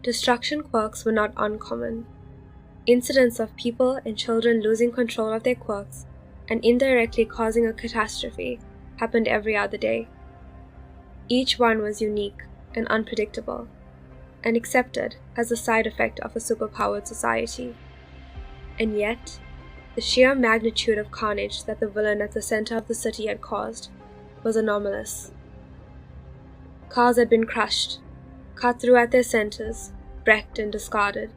Destruction quirks were not uncommon. Incidents of people and children losing control of their quirks and indirectly causing a catastrophe happened every other day. Each one was unique and unpredictable, and accepted as a side effect of a superpowered society. And yet, the sheer magnitude of carnage that the villain at the center of the city had caused was anomalous. Cars had been crushed, cut through at their centers, wrecked and discarded.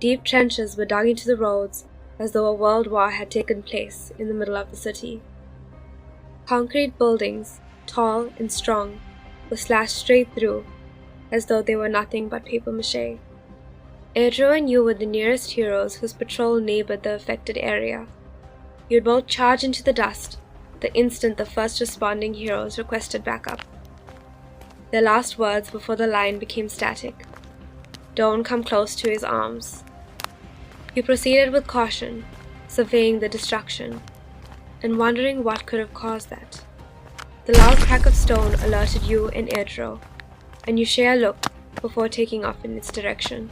Deep trenches were dug into the roads as though a world war had taken place in the middle of the city. Concrete buildings, tall and strong, were slashed straight through as though they were nothing but papier-mâché. Eijirou and you were the nearest heroes whose patrol neighbored the affected area. You'd both charge into the dust the instant the first responding heroes requested backup. Their last words before the line became static. "Don't come close to his arms." You proceeded with caution, surveying the destruction, and wondering what could have caused that. The loud crack of stone alerted you and Eijirou, and you share a look before taking off in its direction.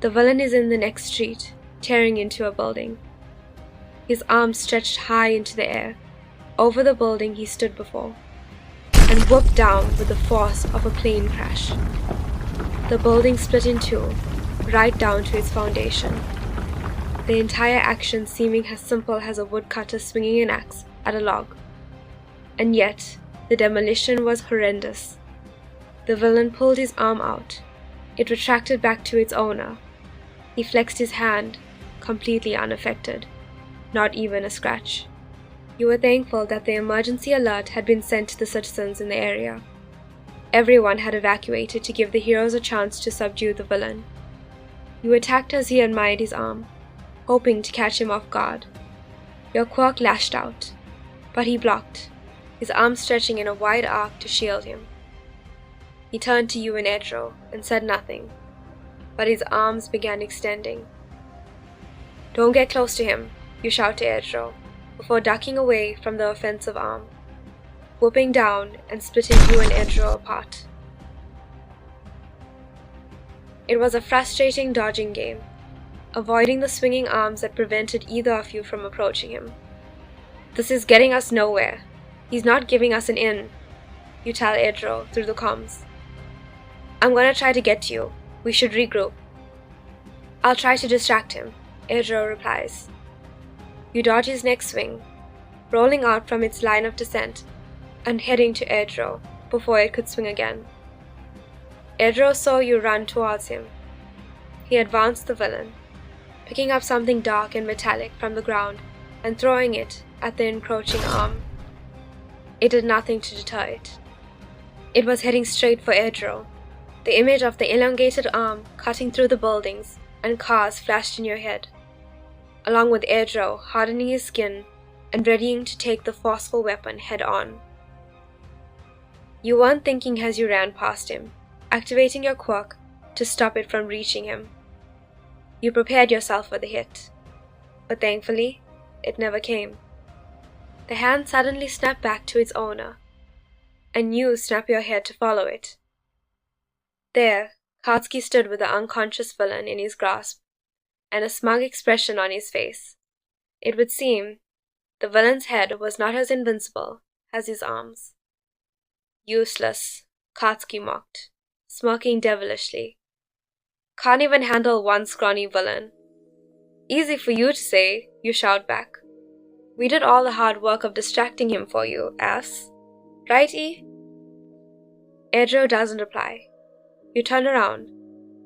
The villain is in the next street, tearing into a building. His arms stretched high into the air, over the building he stood before, and whooped down with the force of a plane crash. The building split in two, right down to its foundation. The entire action seeming as simple as a woodcutter swinging an axe at a log. And yet, the demolition was horrendous. The villain pulled his arm out. It retracted back to its owner. He flexed his hand, completely unaffected. Not even a scratch. You were thankful that the emergency alert had been sent to the citizens in the area. Everyone had evacuated to give the heroes a chance to subdue the villain. You attacked as he admired his arm, hoping to catch him off guard. Your quirk lashed out, but he blocked, his arm stretching in a wide arc to shield him. He turned to you and Eijirou and said nothing, but his arms began extending. "Don't get close to him," you shout to Eijirou, before ducking away from the offensive arm, whooping down and splitting you and Eijirou apart. It was a frustrating dodging game, avoiding the swinging arms that prevented either of you from approaching him. "This is getting us nowhere. He's not giving us an in," you tell Eijirou through the comms. "I'm gonna try to get to you. We should regroup." "I'll try to distract him," Eijirou replies. You dodge his next swing, rolling out from its line of descent and heading to Eijirou before it could swing again. Eijirou saw you run towards him. He advanced the villain, picking up something dark and metallic from the ground and throwing it at the encroaching arm. It did nothing to deter it. It was heading straight for Eijirou. The image of the elongated arm cutting through the buildings and cars flashed in your head, along with Eijirou hardening his skin and readying to take the forceful weapon head on. You weren't thinking as you ran past him, activating your quirk to stop it from reaching him. You prepared yourself for the hit, but thankfully, it never came. The hand suddenly snapped back to its owner, and you snapped your head to follow it. There, Katsuki stood with the unconscious villain in his grasp, and a smug expression on his face. It would seem the villain's head was not as invincible as his arms. "Useless," Katsuki mocked, smirking devilishly. "Can't even handle one scrawny villain." "Easy for you to say," you shout back. "We did all the hard work of distracting him for you, ass. Right, E?" Eijirou doesn't reply. You turn around,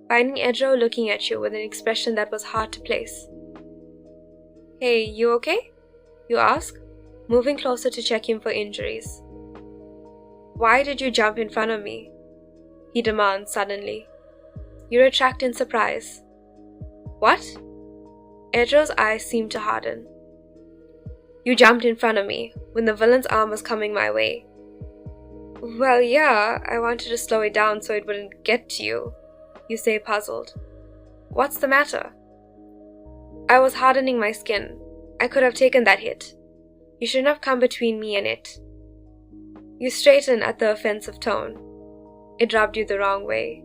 finding Eijirou looking at you with an expression that was hard to place. "Hey, you okay?" you ask, moving closer to check him for injuries. "Why did you jump in front of me?" he demands suddenly. You retract in surprise. "What?" Eijirou's eyes seem to harden. "You jumped in front of me when the villain's arm was coming my way." "Well, yeah, I wanted to slow it down so it wouldn't get to you," you say, puzzled. "What's the matter?" "I was hardening my skin. I could have taken that hit. You shouldn't have come between me and it." You straighten at the offensive tone. It rubbed you the wrong way.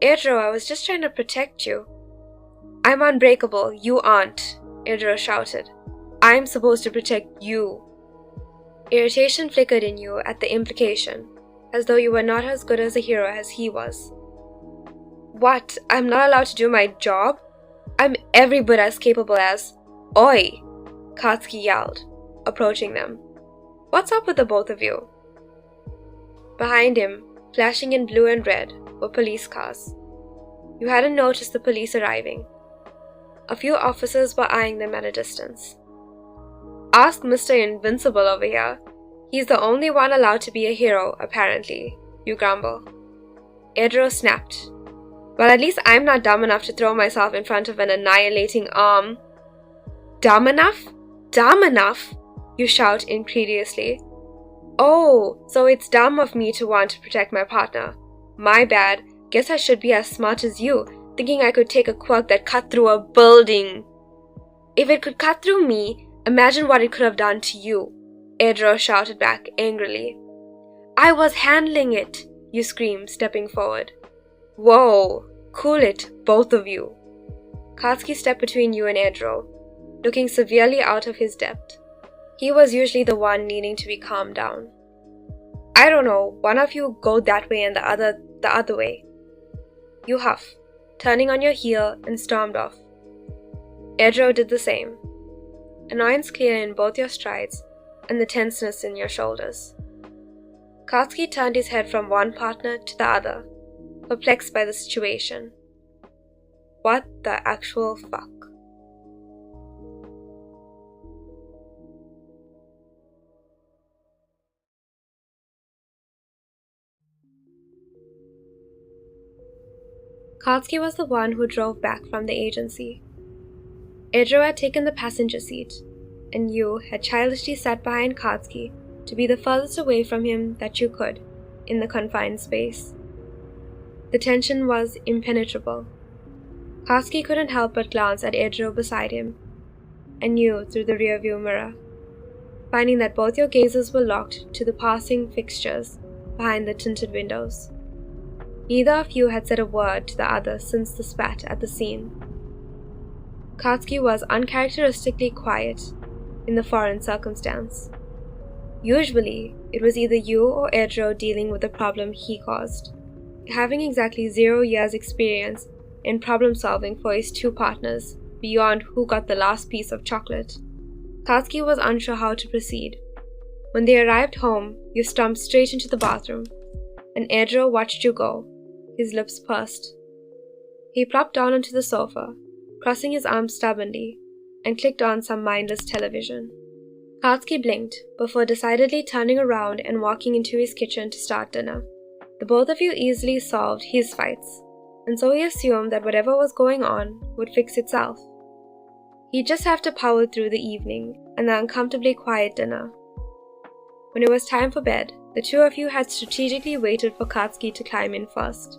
Eijirou, I was just trying to protect you. I'm unbreakable, you aren't, Eijirou shouted. I'm supposed to protect you. Irritation flickered in you at the implication, as though you were not as good as a hero as he was. What? I'm not allowed to do my job? I'm every bit as capable as… Oi! Katsuki yelled, approaching them. What's up with the both of you? Behind him, flashing in blue and red, were police cars. You hadn't noticed the police arriving. A few officers were eyeing them at a distance. Ask Mr. Invincible over here. He's the only one allowed to be a hero, apparently, you grumble. Eijirou snapped. Well, at least I'm not dumb enough to throw myself in front of an annihilating arm. Dumb enough? Dumb enough? You shout incredulously. Oh, so it's dumb of me to want to protect my partner. My bad. Guess I should be as smart as you, thinking I could take a quirk that cut through a building. If it could cut through me, imagine what it could have done to you, Eijirou shouted back angrily. I was handling it, you screamed, stepping forward. Whoa, cool it, both of you. Katsuki stepped between you and Eijirou, looking severely out of his depth. He was usually the one needing to be calmed down. I don't know, one of you go that way and the other way. You huff, turning on your heel, and stormed off. Eijirou did the same. Annoyance clear in both your strides and the tenseness in your shoulders. Katsuki turned his head from one partner to the other, perplexed by the situation. What the actual fuck? Katsuki was the one who drove back from the agency. Eijirou had taken the passenger seat, and you had childishly sat behind Katsuki to be the furthest away from him that you could, in the confined space. The tension was impenetrable. Katsuki couldn't help but glance at Eijirou beside him, and you through the rearview mirror, finding that both your gazes were locked to the passing fixtures behind the tinted windows. Neither of you had said a word to the other since the spat at the scene. Katsuki was uncharacteristically quiet in the foreign circumstance. Usually, it was either you or Eijirou dealing with the problem he caused. Having exactly 0 years' experience in problem solving for his two partners, beyond who got the last piece of chocolate, Katsuki was unsure how to proceed. When they arrived home, you stomped straight into the bathroom, and Eijirou watched you go, his lips pursed. He plopped down onto the sofa, crossing his arms stubbornly, and clicked on some mindless television. Katsuki blinked, before decidedly turning around and walking into his kitchen to start dinner. The both of you easily solved his fights, and so he assumed that whatever was going on would fix itself. He'd just have to power through the evening and the uncomfortably quiet dinner. When it was time for bed, the two of you had strategically waited for Katsuki to climb in first.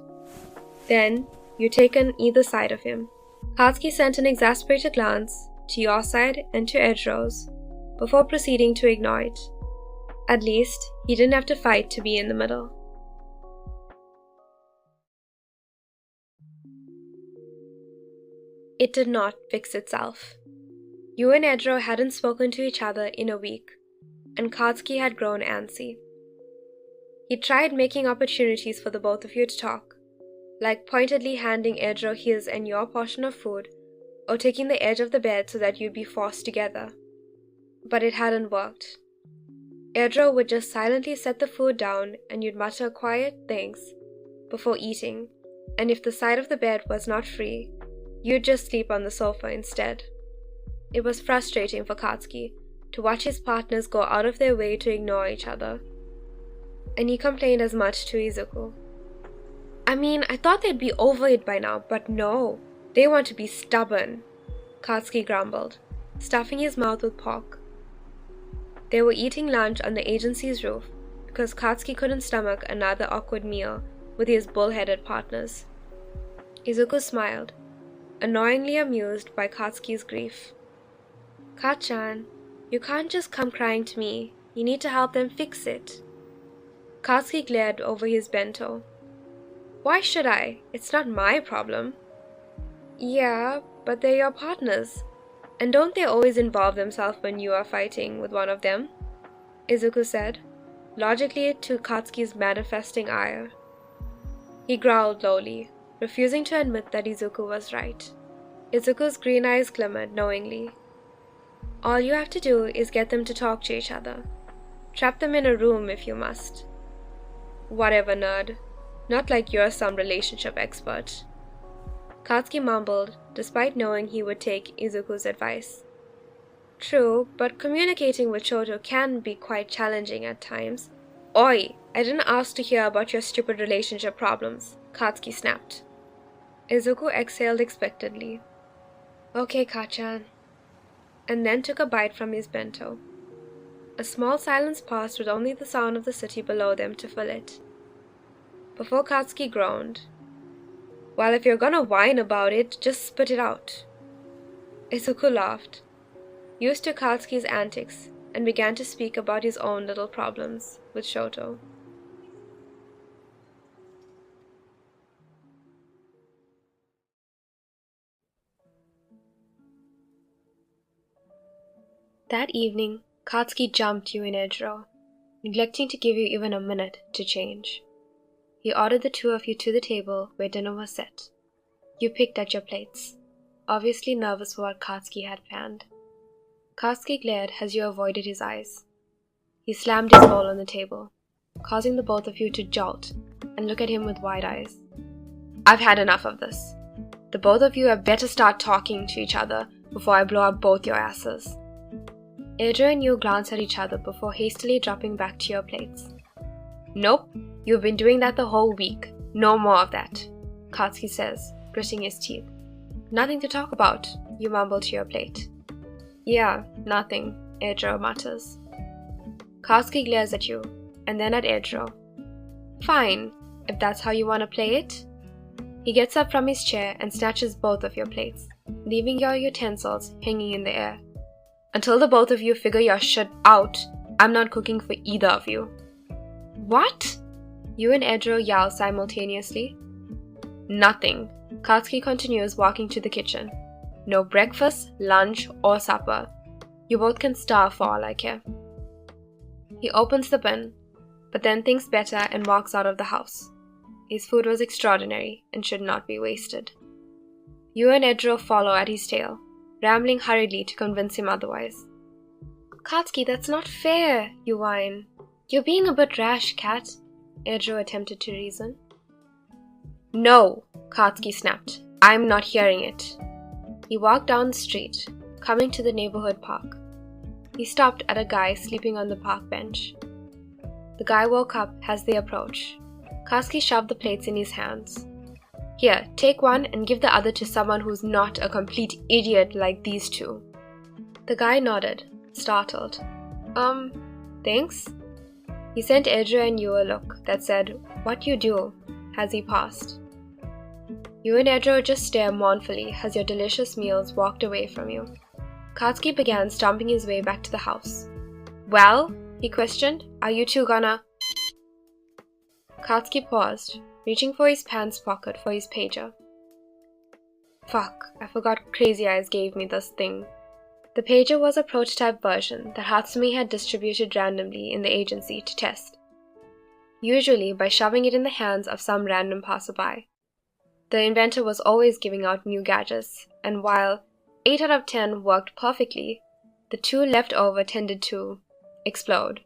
Then, you'd taken either side of him. Katsuki sent an exasperated glance to your side and to Eijirou's, before proceeding to ignore it. At least, he didn't have to fight to be in the middle. It did not fix itself. You and Eijirou hadn't spoken to each other in a week, and Katsuki had grown antsy. He tried making opportunities for the both of you to talk, like pointedly handing Eijirou his and your portion of food, or taking the edge of the bed so that you'd be forced together. But it hadn't worked. Eijirou would just silently set the food down and you'd mutter quiet thanks before eating, and if the side of the bed was not free, you'd just sleep on the sofa instead. It was frustrating for Katsuki to watch his partners go out of their way to ignore each other, and he complained as much to Izuku. I mean, I thought they'd be over it by now, but no, they want to be stubborn, Katsuki grumbled, stuffing his mouth with pork. They were eating lunch on the agency's roof because Katsuki couldn't stomach another awkward meal with his bull-headed partners. Izuku smiled, annoyingly amused by Katsuki's grief. Ka-chan, you can't just come crying to me. You need to help them fix it. Katsuki glared over his bento. Why should I? It's not my problem. Yeah, but they're your partners. And don't they always involve themselves when you are fighting with one of them? Izuku said, logically to Katsuki's manifesting ire. He growled lowly, refusing to admit that Izuku was right. Izuku's green eyes glimmered knowingly. All you have to do is get them to talk to each other. Trap them in a room if you must. Whatever, nerd. Not like you're some relationship expert. Katsuki mumbled, despite knowing he would take Izuku's advice. True, but communicating with Shoto can be quite challenging at times. Oi! I didn't ask to hear about your stupid relationship problems, Katsuki snapped. Izuku exhaled expectantly. Okay, Kachan. And then took a bite from his bento. A small silence passed with only the sound of the city below them to fill it. Before Katsuki groaned. Well, if you're gonna whine about it, just spit it out. Izuku laughed, used to Katsuki's antics, and began to speak about his own little problems with Shoto. That evening, Katsuki jumped you in Eijirou, neglecting to give you even a minute to change. He ordered the two of you to the table where dinner was set. You picked at your plates, obviously nervous for what Katsuki had planned. Katsuki glared as you avoided his eyes. He slammed his bowl on the table, causing the both of you to jolt and look at him with wide eyes. I've had enough of this. The both of you had better start talking to each other before I blow up both your asses. Eijirou and you glanced at each other before hastily dropping back to your plates. Nope, you've been doing that the whole week. No more of that, Katsuki says, gritting his teeth. Nothing to talk about, you mumble to your plate. Yeah, nothing, Eijirou mutters. Katsuki glares at you, and then at Eijirou. Fine, if that's how you want to play it. He gets up from his chair and snatches both of your plates, leaving your utensils hanging in the air. Until the both of you figure your shit out, I'm not cooking for either of you. What? You and Eijirou yell simultaneously. Nothing. Katsuki continues walking to the kitchen. No breakfast, lunch, or supper. You both can starve for all I care. He opens the bin, but then thinks better and walks out of the house. His food was extraordinary and should not be wasted. You and Eijirou follow at his tail, rambling hurriedly to convince him otherwise. Katsuki, that's not fair, you whine. You're being a bit rash, Kat, Eijirou attempted to reason. No, Katsuki snapped. I'm not hearing it. He walked down the street, coming to the neighborhood park. He stopped at a guy sleeping on the park bench. The guy woke up as they approached. Katsuki shoved the plates in his hands. Here, take one and give the other to someone who's not a complete idiot like these two. The guy nodded, startled. Thanks? He sent Eijirou and you a look that said, what you do, as he passed. You and Eijirou just stare mournfully as your delicious meals walked away from you. Katsuki began stomping his way back to the house. Well, he questioned, are you two gonna... Katsuki paused, reaching for his pants pocket for his pager. Fuck, I forgot Crazy Eyes gave me this thing. The pager was a prototype version that Hatsumi had distributed randomly in the agency to test, usually by shoving it in the hands of some random passerby. The inventor was always giving out new gadgets, and while 8 out of 10 worked perfectly, the 2 left over tended to explode.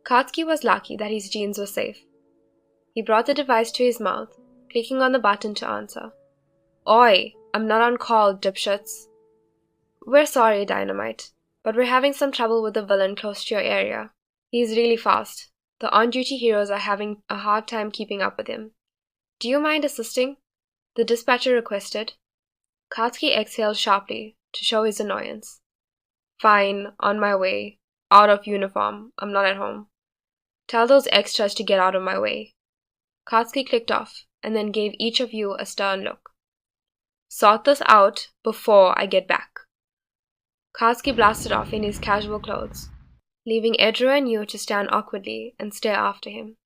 Katsuki was lucky that his jeans were safe. He brought the device to his mouth, clicking on the button to answer. Oi, I'm not on call, dipshits. We're sorry, Dynamite, but we're having some trouble with the villain close to your area. He's really fast. The on-duty heroes are having a hard time keeping up with him. Do you mind assisting? The dispatcher requested. Katsuki exhaled sharply to show his annoyance. Fine, on my way. Out of uniform. I'm not at home. Tell those extras to get out of my way. Katsuki clicked off and then gave each of you a stern look. Sort this out before I get back. Katsuki blasted off in his casual clothes, leaving Eijirou and you to stand awkwardly and stare after him.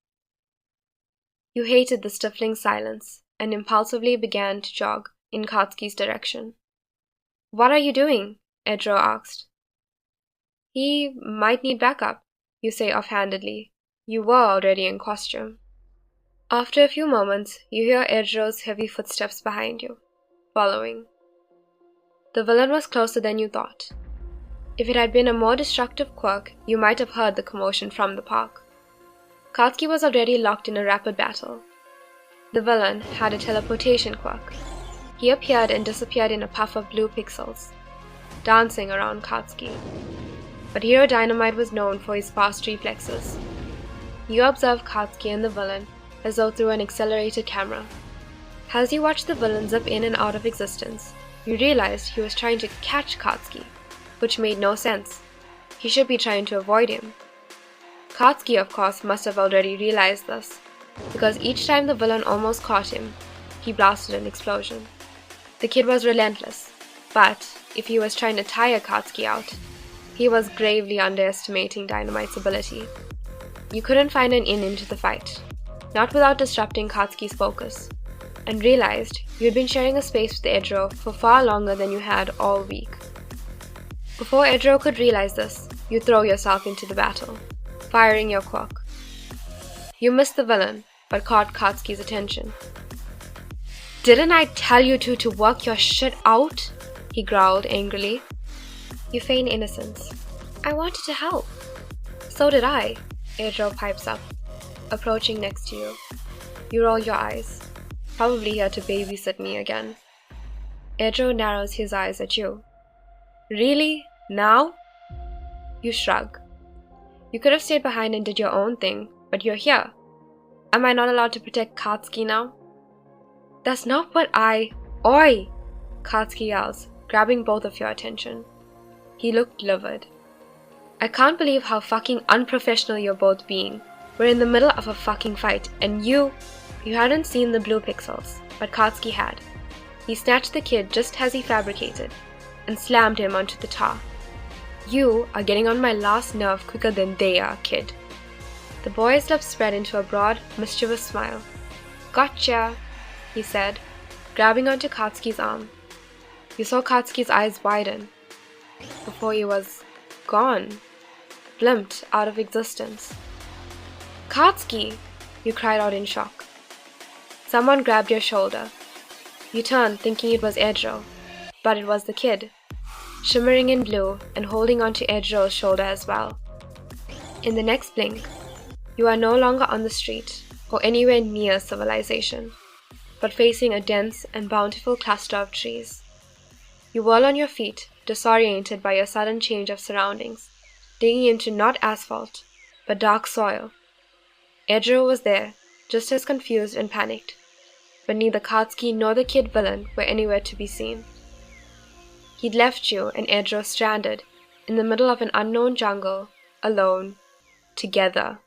You hated the stifling silence and impulsively began to jog in Katsuki's direction. "What are you doing?" Eijirou asked. "He might need backup," you say offhandedly. You were already in costume. After a few moments, you hear Eijirou's heavy footsteps behind you, following. The villain was closer than you thought. If it had been a more destructive quirk, you might have heard the commotion from the park. Katsuki was already locked in a rapid battle. The villain had a teleportation quirk. He appeared and disappeared in a puff of blue pixels, dancing around Katsuki. But Hero Dynamite was known for his fast reflexes. You observe Katsuki and the villain as though through an accelerated camera. As you watch the villain zip in and out of existence, you realized he was trying to catch Katsuki, which made no sense. He should be trying to avoid him. Katsuki, of course, must have already realized this, because each time the villain almost caught him, he blasted an explosion. The kid was relentless, but if he was trying to tire Katsuki out, he was gravely underestimating Dynamite's ability. You couldn't find an in into the fight, not without disrupting Katsuki's focus, and realized you had been sharing a space with Eijirou for far longer than you had all week. Before Eijirou could realize this, you throw yourself into the battle, firing your quirk. You missed the villain, but caught Katsuki's attention. "Didn't I tell you to work your shit out?" he growled angrily. You feign innocence. "I wanted to help." "So did I," Eijirou pipes up, approaching next to you. You roll your eyes, probably here to babysit me again. Eijirou narrows his eyes at you. "Really? Now?" You shrug. You could have stayed behind and did your own thing, but you're here. Am I not allowed to protect Katsuki now? "That's not what Oi!" Katsuki yells, grabbing both of your attention. He looked livid. "I can't believe how fucking unprofessional you're both being. We're in the middle of a fucking fight, and you hadn't seen the blue pixels, but Katsuki had. He snatched the kid just as he fabricated, and slammed him onto the tar. You are getting on my last nerve quicker than they are, kid." The boy's lips spread into a broad, mischievous smile. "Gotcha," he said, grabbing onto Katsuki's arm. You saw Katsuki's eyes widen, before he was gone, blimped out of existence. "Katsuki!" you cried out in shock. Someone grabbed your shoulder. You turned, thinking it was Eijirou, but it was the kid, shimmering in blue and holding onto Eijirou's shoulder as well. In the next blink, you are no longer on the street or anywhere near civilization, but facing a dense and bountiful cluster of trees. You whirl on your feet, disoriented by your sudden change of surroundings, digging into not asphalt, but dark soil. Eijirou was there, just as confused and panicked, but neither Katsuki nor the kid villain were anywhere to be seen. He'd left you and Eijirou stranded in the middle of an unknown jungle, alone, together.